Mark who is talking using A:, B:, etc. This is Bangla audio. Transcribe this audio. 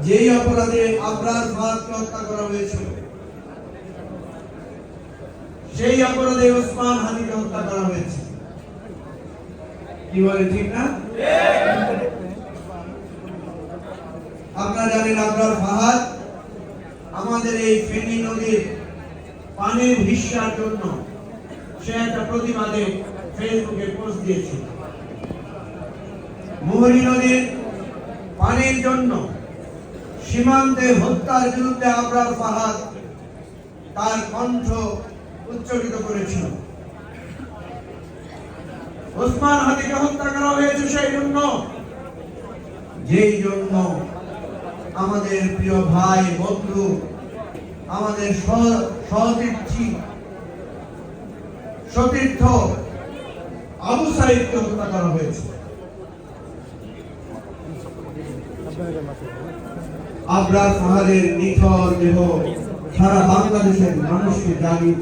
A: যেই অপরাধে আবরার ফাহাদকে হত্যা করা হয়েছিল, সেই অপরাধে ওসমান হাদিকে হত্যা করা হয়েছে। কি বলে, ঠিক না? আপনারা জানেন আবরার ফাহাদ আমাদের এই ফেনী নদীর পানির হিস্যার জন্য সে একটা প্রতিবাদে ফেসবুকে পোস্ট দিয়েছিল। মুহুরী নদীর পানির জন্য সীমান্তে হত্যার বিরুদ্ধে আবরার ফাহাদ তার কণ্ঠ উচ্চারিত করেছিল। ওসমান হাদিকে হত্যা করা হয়েছে সেই জন্য, যেই জন্য আমাদের প্রিয় ভাই বন্ধু, আমাদের সতীর্থ আবু সাঈদকে হত্যা করা হয়েছে। আবরার ফাহাদের নিথর দেহ সারা বাংলাদেশের মানুষকে জানিয়ে